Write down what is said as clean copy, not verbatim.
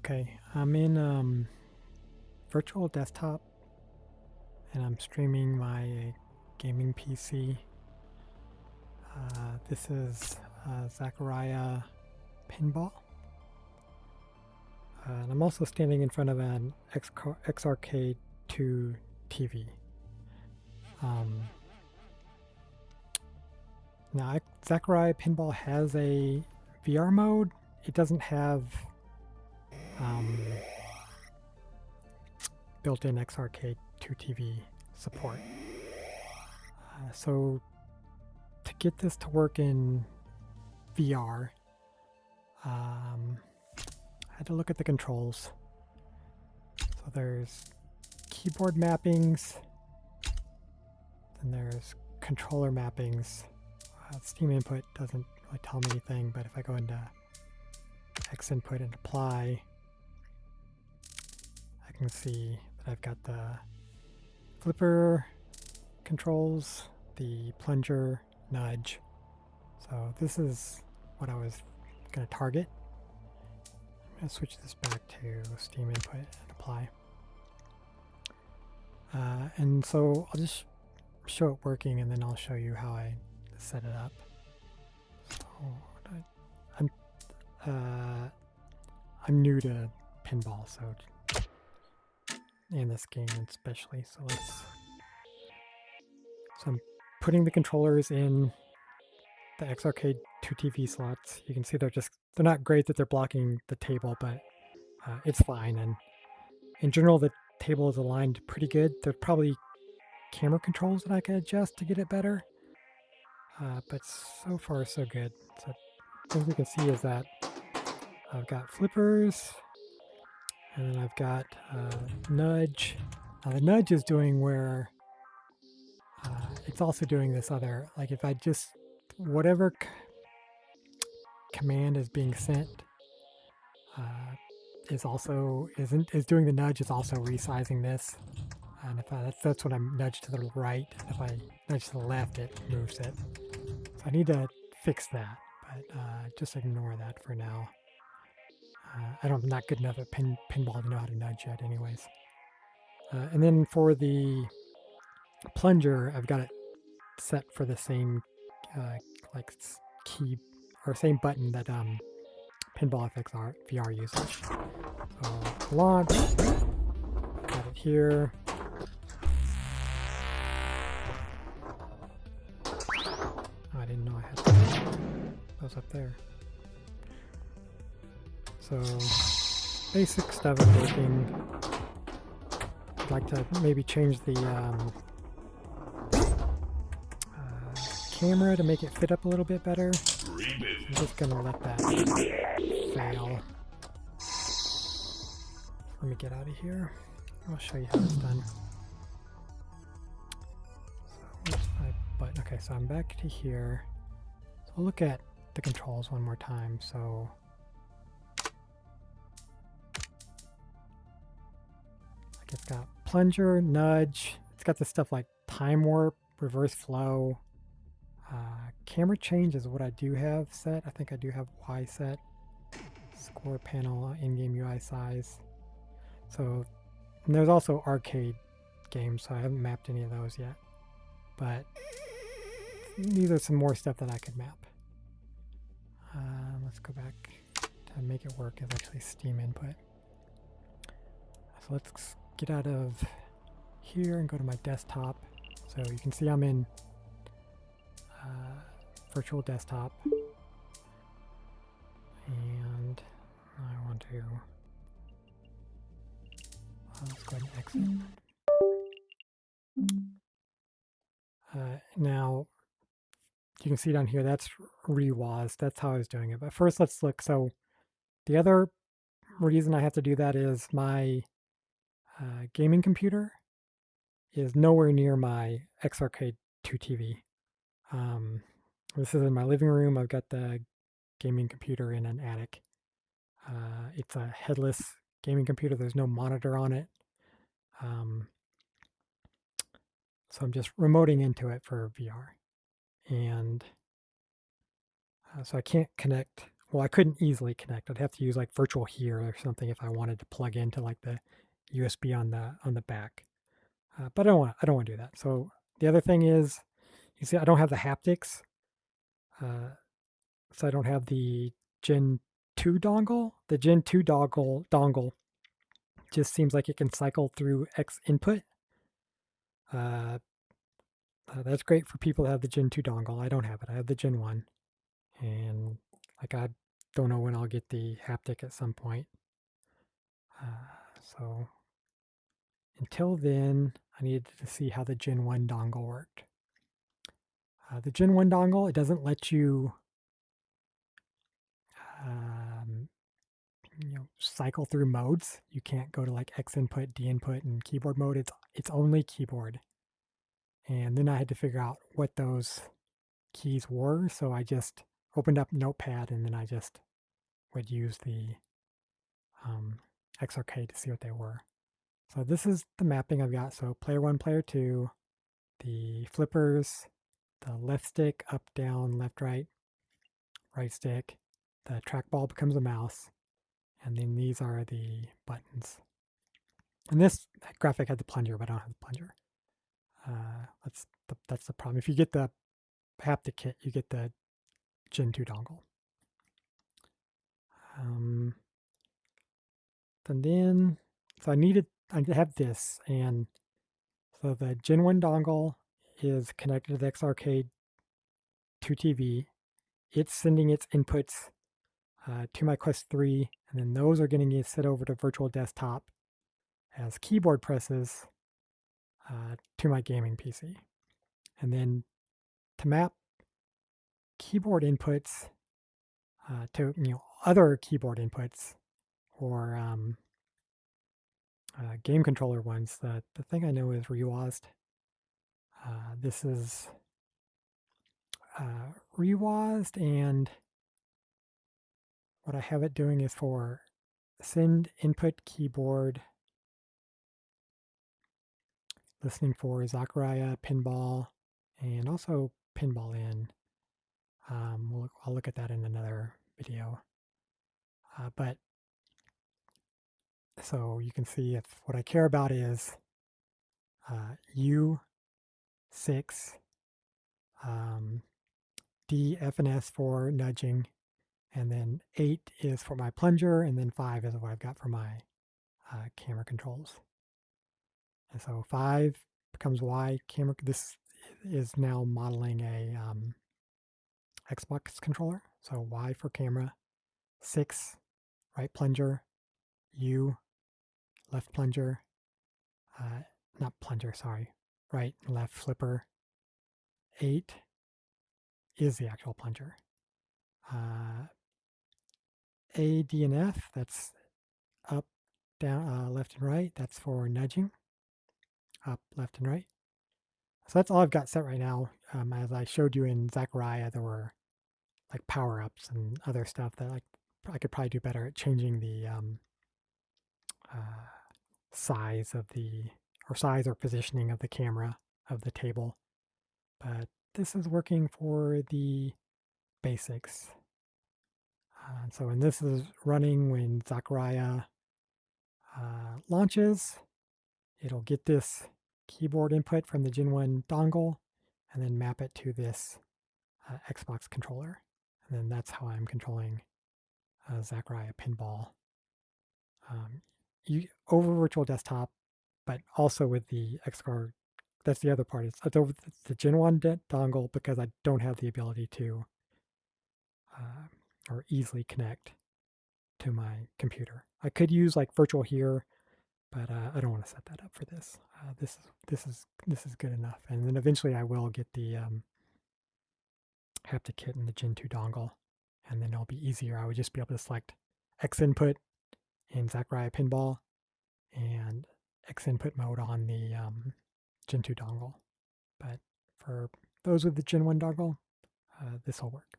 Okay, I'm in virtual desktop and I'm streaming my gaming PC. This is Zaccaria Pinball. And I'm also standing in front of an X-Arcade2TV. Now, Zaccaria Pinball has a VR mode. It doesn't have built-in X-Arcade2TV support. So to get this to work in VR, I had to look at the controls. So there's keyboard mappings, then there's controller mappings. Steam input doesn't really tell me anything, but if I go into X input and apply, I can see that I've got the flipper controls, the plunger, nudge. So this is what I was going to target. I'm going to switch this back to Steam input and apply. And so I'll just show it working and then I'll show you how I set it up. So I'm new to pinball, so and this game especially. So I'm putting the controllers in the X-Arcade2TV slots. You can see they're not great that they're blocking the table, but it's fine. And in general, the table is aligned pretty good. There's probably camera controls that I could adjust to get it better. But so far, so good. So things you can see is that I've got flippers, and then I've got nudge. Now the nudge is doing where it's also doing this other, like if I just, whatever command is being sent is doing the nudge, is also resizing this. And if that's when I nudge to the right, and if I nudge to the left, it moves it. So I need to fix that, but just ignore that for now. I'm not good enough at pinball to know how to nudge yet anyways. And then for the plunger, I've got it set for the same like key or same button that Pinball FX VR uses. So launch, got it here. Oh, I didn't know I had those up there. So basic stuff is working. I'd like to maybe change the camera to make it fit up a little bit better. I'm just gonna let that fail. Let me get out of here. I'll show you how it's done. So where's my button? Okay, so I'm back to here. So we'll look at the controls one more time. So like it's got plunger, nudge. It's got this stuff like time warp, reverse flow. Camera change is what I do have set. I think I do have Y set. Score panel, in-game UI size. So, and there's also arcade games, so I haven't mapped any of those yet. But these are some more stuff that I could map. Let's go back to make it work as actually Steam input. So let's get out of here and go to my desktop. So you can see I'm in virtual desktop, and I want to let's go ahead and exit. Now you can see down here that's reWASD. That's how I was doing it. But first let's look. So the other reason I have to do that is my gaming computer is nowhere near my X-Arcade2TV. This is in my living room. I've got the gaming computer in an attic. It's a headless gaming computer. There's no monitor on it. So I'm just remoting into it for VR. And so I can't connect well, I couldn't easily connect. I'd have to use like virtual here or something if I wanted to plug into like the USB on the back. But I don't want to do that. So the other thing is, you see, I don't have the haptics, so I don't have the Gen 2 dongle. The Gen 2 dongle just seems like it can cycle through X input. That's great for people that have the Gen 2 dongle. I don't have it. I have the Gen 1, and like I don't know when I'll get the haptic at some point. So until then, I needed to see how the Gen 1 dongle worked. The Gen 1 dongle, it doesn't let you, cycle through modes. You can't go to like X input, D input, and keyboard mode. It's only keyboard. And then I had to figure out what those keys were. So I just opened up Notepad and then I just would use the X-Arcade to see what they were. So this is the mapping I've got. So player 1, player 2, the flippers, the left stick, up, down, left, right stick, the trackball becomes a mouse, and then these are the buttons. And this graphic had the plunger, but I don't have the plunger. That's the problem. If you get the Haptic Kit, you get the Gen 2 dongle. And then, so I have this, and so the Gen 1 dongle is connected to the X-Arcade2TV. It's sending its inputs to my Quest 3, and then those are getting set over to virtual desktop as keyboard presses to my gaming PC. And then to map keyboard inputs to other keyboard inputs or game controller ones, the thing I know is reWASD. This is reWASD, and what I have it doing is for send input keyboard, listening for Zaccaria Pinball, and also Pinball in. I'll look at that in another video. But so you can see if what I care about is U6, D, F, and S for nudging, and then 8 is for my plunger, and then 5 is what I've got for my camera controls. And so 5 becomes Y camera. This is now modeling a Xbox controller. So Y for camera, 6 right plunger, U left plunger, not plunger, sorry, right and left flipper. 8 is the actual plunger. A, D, and F, that's up, down, left, and right. That's for nudging, up, left, and right. So that's all I've got set right now. As I showed you in Zaccaria, there were like power-ups and other stuff that I could probably do better at changing the size or positioning of the camera of the table. But this is working for the basics. So when this is running, when Zaccaria launches, it'll get this keyboard input from the Gen 1 dongle and then map it to this Xbox controller. And then that's how I'm controlling Zaccaria Pinball over virtual desktop, but also with the X-Arcade. That's the other part. It's over the Gen 1 dongle because I don't have the ability to or easily connect to my computer. I could use like virtual here, but I don't want to set that up for this. This is good enough. And then eventually I will get the Haptic Kit and the Gen 2 dongle, and then it'll be easier. I would just be able to select X input in Zaccaria Pinball and X input mode on the Gen 2 dongle. But for those with the Gen 1 dongle, this will work.